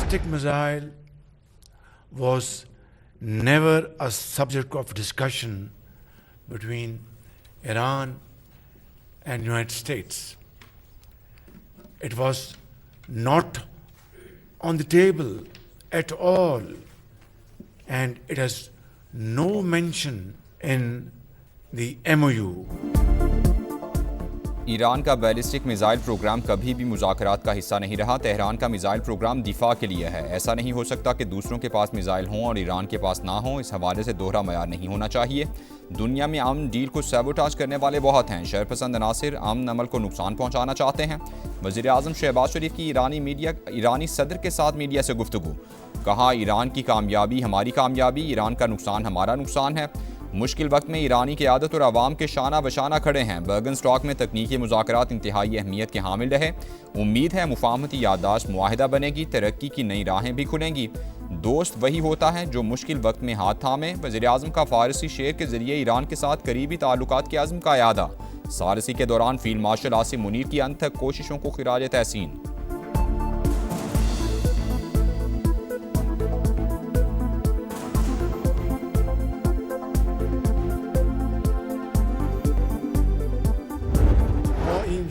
ballistic missile was never a subject of discussion between Iran and United States. It was not on the table at all, and it has no mention in the MOU. Iran का ballistic missile programme कभी भी मुज़ाकरात का हिस्सा नहीं रहा। Tehran का missile programme दिफा के लिए है। ऐसा नहीं हो सकता कि दूसरों के पास मिसाइल हों और ईरान के पास ना हों। इस हवाले से दोहरा मयार नहीं होना चाहिए। दुनिया में अमन डील को सैबोटाज करने वाले बहुत हैं। शरपसंद अनासिर अमन अमल को नुकसान पहुँचाना चाहते हैं। वज़ीर आज़म शहबाज शरीफ की ईरानी सदर के साथ मीडिया से गुफ्तगू। कहा, ईरान की कामयाबी हमारी कामयाबी, ईरान का नुकसान हमारा नुकसान है। मुश्किल वक्त में ईरानी क़यादत और आवाम के शाना बशाना खड़े हैं। बर्गन स्टॉक में तकनीकी मुज़ाकरात इंतहाई अहमियत के हामिल रहे। उम्मीद है मुफाहमती याददाश्त मुआहिदा बनेगी, तरक्की की नई राहें भी खुलेंगी। दोस्त वही होता है जो मुश्किल वक्त में हाथ थामे। वज़ीर आज़म का फ़ारसी शेर के ज़रिए ईरान के साथ करीबी ताल्लुकात के आज़म का यादा। सारसी के दौरान फील्ड मार्शल आसिम मुनीर की अंत तक कोशिशों को खिराज तहसीन।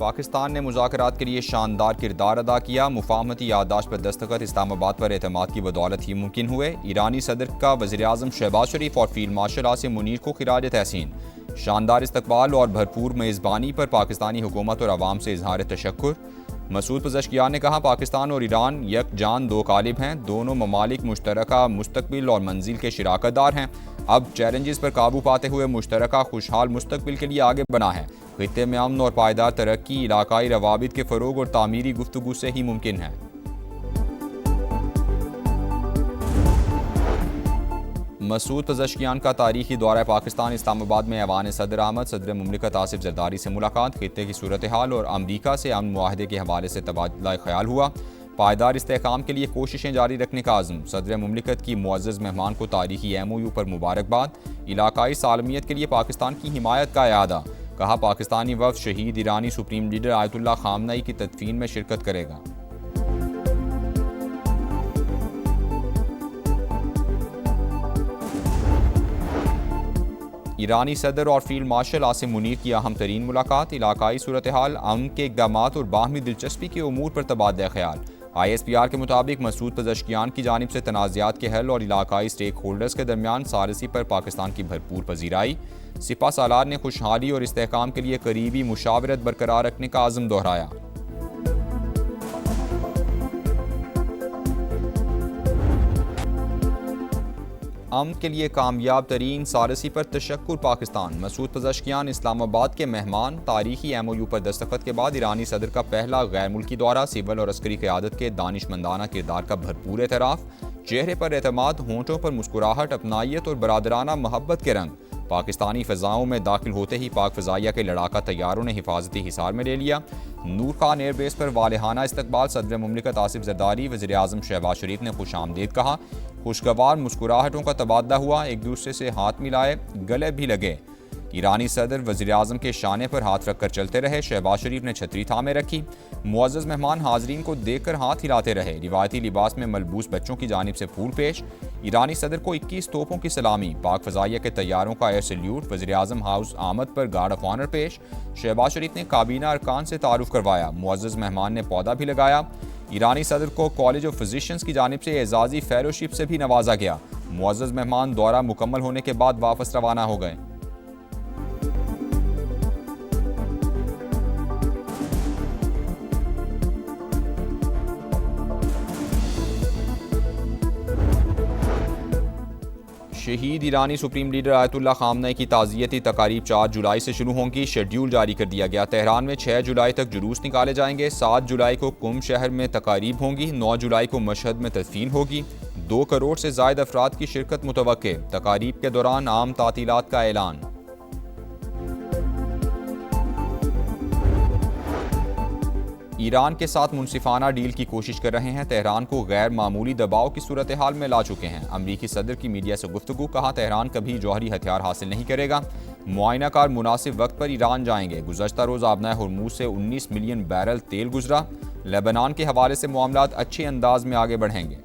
पाकिस्तान ने मुज़ाकरात के लिए शानदार किरदार अदा किया। मुफाहमती याददाश्त पर दस्तखत इस्लामाबाद पर एतमाद की बदौलत ही मुमकिन हुए। ईरानी सदर का वज़ीर आज़म शहबाज शरीफ और फील्ड मार्शल आसिम मुनीर को खिराज तहसीन। शानदार इस्तकबाल और भरपूर मेज़बानी पर पाकिस्तानी हुकूमत और आवाम से इजहार तशक्कुर। मसूद पज़श्कियान ने कहा, पाकिस्तान और ईरान यकजान दो कालिब हैं। दोनों ममालिक मुश्तरका मुस्तकबिल और मंजिल के शिराकतदार हैं। अब चैलेंजेस पर काबू पाते हुए मुश्तरका खुशहाल मुस्तकबिल के लिए आगे बढ़ना है। खित्ते में अमन और पायदार तरक्की इलाकाई रवाबित के फ़रोग और तामीरी गुफ्तगू से ही मुमकिन है। मसूद पज़श्कियान का तारीखी दौरा पाकिस्तान। इस्लामाबाद में ऐवान सदर आमद, सदर मुमलिकत आसिफ जरदारी से मुलाकात। खित्ते की सूरत हाल और अमरीका से अमन मुआहदे के हवाले से तबादला ख्याल हुआ। पायदार इस्तेहकाम के लिए कोशिशें जारी रखने का आज़म। सदर मुमलिकत की मुअज़्ज़ज़ मेहमान को तारीखी MOU पर मुबारकबाद। इलाकाई सालमियत के लिए पाकिस्तान की हिमायत का इआदा। कहा, पाकिस्तानी वफ़द शहीद ईरानी सुप्रीम लीडर आयतुल्लाह ख़ामनई की तदफीन में शिरकत करेगा। ईरानी सदर और फील्ड मार्शल आसिम मुनीर की अहम तरीन मुलाकात। इलाकाई सूरत हाल, अमन के इक़दामात और बाहमी दिलचस्पी के उमूर पर तबादला ख्याल। ISPR के मुताबिक मसूद पज़श्कियान की जानिब से तनाज़ात के हल और इलाकाई स्टेक होल्डर्स के दरमियान सारसी पर पाकिस्तान की भरपूर पजीराई। सिपा सालार ने खुशहाली और इस्तेहकाम के लिए करीबी मुशावरत बरकरार रखने का आज़म दोहराया। अमन के लिए कामयाब तरीन सारसी पर तशक्कुर पाकिस्तान। मसूद पज़श्कियान इस्लामाबाद के मेहमान। तारीखी MOU पर दस्तखत के बाद ईरानी सदर का पहला गैर मुल्की दौरा। सिविल और अस्करी क़यादत के दानिशमंदाना किरदार का भरपूर एतराफ़। चेहरे पर एतमाद, होंठों पर मुस्कुराहट, अपनाइयत और बरादराना मोहब्बत के रंग। पाकिस्तानी फ़ज़ाओं में दाखिल होते ही पाक फ़ज़ाइया के लड़ाका तैयारों ने हिफाजती हिसार में ले लिया। नूर खान एयरबेस पर वालेहाना इस्तकबाल। सदर मुमलिकत आसिफ जरदारी, वज़ीर आज़म शहबाज शरीफ ने खुशामदीद कहा। खुशगवार मुस्कुराहटों का तबादला हुआ। एक दूसरे से हाथ मिलाए, गले भी लगे। ईरानी सदर वज़ीर आज़म के शाने पर हाथ रखकर चलते रहे। शहबाज शरीफ ने छतरी थामे रखी। मुअज़्ज़ज़ मेहमान हाज़रीन को देखकर हाथ हिलाते रहे। रिवायती लिबास में मलबूस बच्चों की जानिब से फूल पेश। ईरानी सदर को 21 तोपों की सलामी। पाक फ़ज़ाइया के तैयारों का एयर सल्यूट। वज़ीर आज़म हाउस आमद पर गार्ड ऑफ ऑनर पेश। शहबाज शरीफ ने काबीना अरकान से तारुफ करवाया। मुअज़्ज़ज़ मेहमान ने पौधा भी लगाया। ईरानी सदर को कॉलेज ऑफ फिजिशियंस की जानिब से एजाज़ी फेलोशिप से भी नवाजा गया। मुअज़्ज़ज़ मेहमान दौरा मुकम्मल होने के बाद वापस रवाना हो गए। शहीद ईरानी सुप्रीम लीडर आयतुल्लाह ख़ामनई की ताज़ियती तकारीब 4 जुलाई से शुरू होंगी। शेड्यूल जारी कर दिया गया। तेहरान में 6 जुलाई तक जुलूस निकाले जाएंगे। 7 जुलाई को कुम शहर में तकारीब होंगी। 9 जुलाई को मशहद में तदफीन होगी। 2 करोड़ से ज़ायद अफराद की शिरकत मुतवक्के। तकारीब के दौरान आम तातीलात का ऐलान। ईरान के साथ मुनसिफाना डील की कोशिश कर रहे हैं। तेहरान को गैर मामूली दबाव की सूरत हाल में ला चुके हैं। अमरीकी सदर की मीडिया से गुफ्तगू। कहा, तेहरान कभी जौहरी हथियार हासिल नहीं करेगा। मुआयनाकार मुनासिब वक्त पर ईरान जाएंगे। गुज़श्ता रोज़ आबनाए हुर्मुज़ से 19 मिलियन बैरल तेल गुजरा। लेबनान के हवाले से मामलात अच्छे अंदाज में आगे बढ़ेंगे।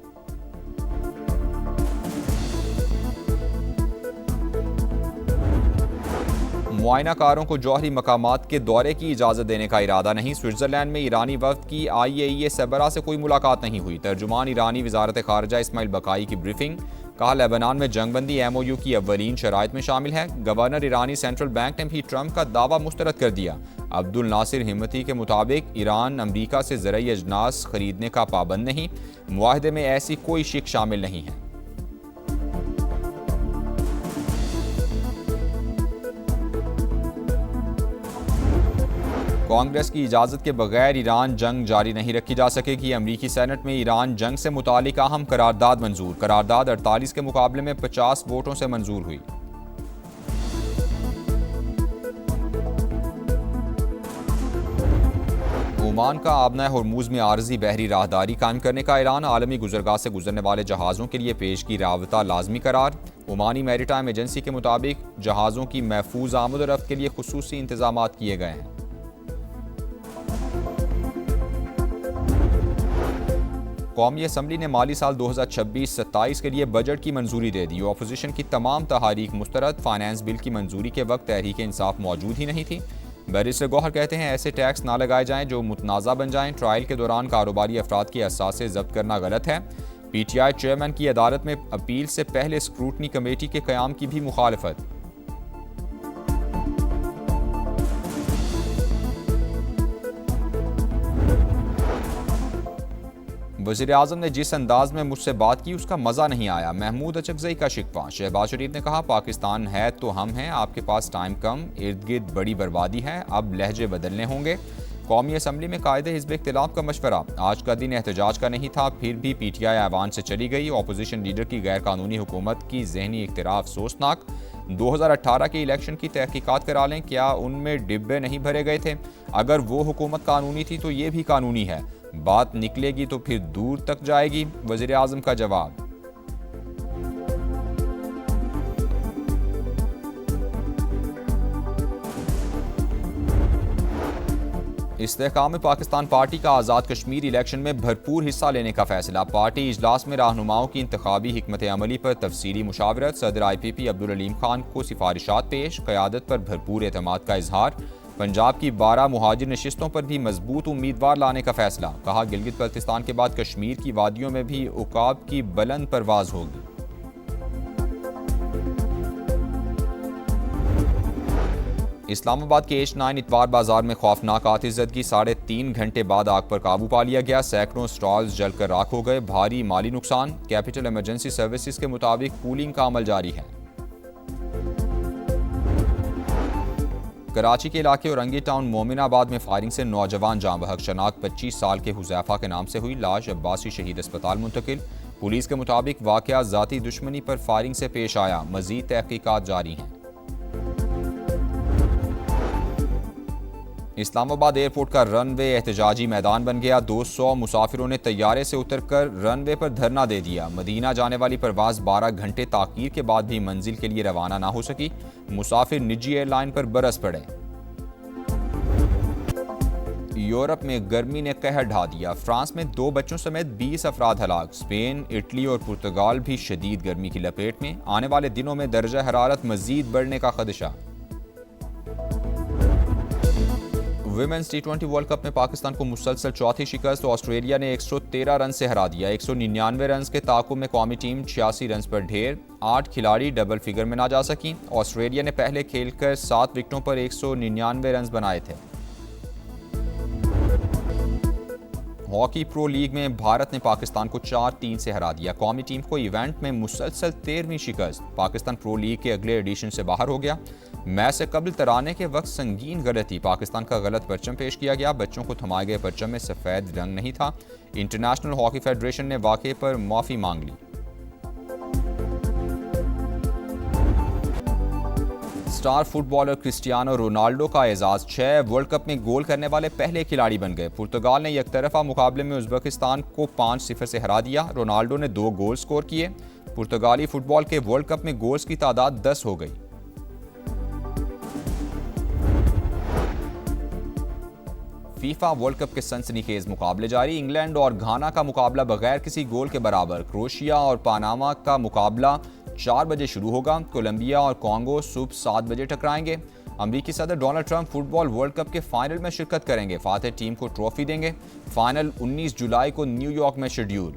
मुआयनाकारों को जौहरी मकामात के दौरे की इजाज़त देने का इरादा नहीं। स्विट्ज़रलैंड में ईरानी वफ़द की IAEA सरबराह से कोई मुलाकात नहीं हुई। तर्जुमान ईरानी वज़ारत ख़ारजा इस्माइल बकाई की ब्रीफिंग। कहा, लेबनान में जंगबंदी MOU की अव्वलीन शराइत में शामिल है। गवर्नर ईरानी सेंट्रल बैंक ने भी ट्रंप का दावा मुस्तरद कर दिया। अब्दुल नासिर हिम्मती के मुताबिक ईरान अमरीका से ज़रई अजनास खरीदने का पाबंद नहीं। मुआहदे में ऐसी कोई शिक शामिल नहीं है। कांग्रेस की इजाज़त के बगैर ईरान जंग जारी नहीं रखी जा सकेगी। अमरीकी सेनेट में ईरान जंग से मुतालिक अहम करारदाद मंजूर। करारदाद 48 के मुकाबले में 50 वोटों से मंजूर हुई। ओमान का आबना हुर्मुज़ में आर्जी बहरी राहदारी कायम करने का ऐलान। आलमी गुजरगाह से गुजरने वाले जहाज़ों के लिए पेशगी राबता लाजमी करार। ओमानी मैरीटाइम एजेंसी के मुताबिक जहाज़ों की महफूज आमद और रफ्त के लिए खुसूसी इंतजाम किए गए हैं। कौमी असम्बली ने माली साल 2026-27 के लिए बजट की मंजूरी दे दी। अपोजिशन की तमाम तहारीक मुस्तरद। फाइनेंस बिल की मंजूरी के वक्त तहरीक इंसाफ मौजूद ही नहीं थी। बैरिस्टर गौहर कहते हैं, ऐसे टैक्स ना लगाए जाएं जो मुतनाज़ा बन जाएं। ट्रायल के दौरान कारोबारी अफराद की असासे जब्त करना गलत है। PTI चेयरमैन की अदालत में अपील से पहले स्क्रूटनी कमेटी के क़याम की भी मुखालफत। वज़ीर-ए-आज़म ने जिस अंदाज में मुझसे बात की उसका मज़ा नहीं आया। महमूद अचकज़ई का शिकवा। शहबाज शरीफ ने कहा, पाकिस्तान है तो हम हैं, आपके पास टाइम कम, इर्द गिर्द बड़ी बर्बादी है, अब लहजे बदलने होंगे। कौमी असम्बली में कायदे हिज़्ब इख्तिलाफ का मशवरा। आज का दिन एहतजाज का नहीं था, फिर भी PTI ऐवान से चली गई। अपोजिशन लीडर की गैर कानूनी हुकूमत की जहनी इख्तिराफ सोचनाक। 2018 के इलेक्शन की तहकीकात करा लें, क्या उनमें डिब्बे नहीं भरे गए थे? अगर वो हुकूमत कानूनी थी तो ये भी कानूनी है। बात निकलेगी तो फिर दूर तक जाएगी। वज़ीर आज़म का जवाब। इस्तेहकाम पाकिस्तान पार्टी का आज़ाद कश्मीर इलेक्शन में भरपूर हिस्सा लेने का फैसला। पार्टी इजलास में रहनुमाओं की इंतखाबी हिकमत अमली पर तफसीली मुशावरत। सदर IPP अब्दुल अलीम खान को सिफारिशात पेश। क़यादत पर भरपूर एतमाद का इजहार। पंजाब की 12 मुहाजिर नशिस्तों पर भी मजबूत उम्मीदवार लाने का फैसला। कहा, गिलगित बल्तिस्तान के बाद कश्मीर की वादियों में भी उकाब की बुलंद परवाज होगी। इस्लामाबाद के H9 इतवार बाजार में खौफनाक आतिशज़दगी। 3.5 घंटे बाद आग पर काबू पा लिया गया। सैकड़ों स्टॉल्स जलकर राख हो गए। भारी माली नुकसान। कैपिटल इमरजेंसी सर्विसेज के मुताबिक कूलिंग का अमल जारी है। कराची के इलाके औरंगी टाउन मोमिनाबाद में फायरिंग से नौजवान जाँ बहक। शनाख्त 25 साल के हुज़ैफा के नाम से हुई। लाश अब्बासी शहीद अस्पताल मुंतकिल। पुलिस के मुताबिक वाक़या ज़ाती दुश्मनी पर फायरिंग से पेश आया। मज़ीद तहकीकात जारी हैं। इस्लामाबाद एयरपोर्ट का रनवे एहतजाजी मैदान बन गया। 200 मुसाफिरों ने तैयारे से उतरकर रनवे पर धरना दे दिया। मदीना जाने वाली परवाज़ 12 घंटे ताख़ीर के बाद भी मंजिल के लिए रवाना ना हो सकी। मुसाफिर निजी एयरलाइन पर बरस पड़े। यूरोप में गर्मी ने कहर ढा दिया। फ्रांस में 2 बच्चों समेत 20 अफराद हलाक। स्पेन, इटली और पुर्तगाल भी शदीद गर्मी की लपेट में। आने वाले दिनों में दर्जा हरारत मजीद बढ़ने का खदशा। विमेंस T20 वर्ल्ड कप में पाकिस्तान को मुसलसल चौथी शिकस्त। ऑस्ट्रेलिया ने 113 रन से हरा दिया। 199 रन के ताक़ुब में कौमी टीम 86 रन पर ढेर। 8 खिलाड़ी डबल फिगर में ना जा सकी। ऑस्ट्रेलिया ने पहले खेलकर 7 विकेटों पर 199 रन बनाए थे। हॉकी प्रो लीग में भारत ने पाकिस्तान को 4-3 से हरा दिया। कौमी टीम को इवेंट में मुसलसल 13वीं शिकस्त। पाकिस्तान प्रो लीग के अगले एडिशन से बाहर हो गया। मैच से कबल तराने के वक्त संगीन गलती। पाकिस्तान का गलत परचम पेश किया गया। बच्चों को थमाए गए परचम में सफ़ेद रंग नहीं था। इंटरनेशनल हॉकी फेडरेशन ने वाक़े पर माफ़ी मांग ली। स्टार फुटबॉलर क्रिस्टियानो रोनाल्डो का एजाज 6 वर्ल्ड कप में गोल करने वाले पहले खिलाड़ी बन गए। पुर्तगाल ने एकतरफा मुकाबले में उज़्बेकिस्तान को 5-0 से हरा दिया। रोनाल्डो ने 2 गोल स्कोर किए। पुर्तगाली फुटबॉल के वर्ल्ड कप में गोल्स की तादाद 10 हो गई। फीफा वर्ल्ड कप के सनसनीखेज मुकाबले जारी। इंग्लैंड और घाना का मुकाबला बगैर किसी गोल के बराबर। क्रोएशिया और पनामा का मुकाबला 4 बजे शुरू होगा। कोलंबिया और कॉन्गो सुबह 7 बजे टकराएंगे। अमेरिकी सदर Donald Trump football world cup के फाइनल में शिरकत करेंगे। फातेह टीम को ट्रॉफी देंगे। फाइनल 19 जुलाई को न्यूयॉर्क में शेड्यूल।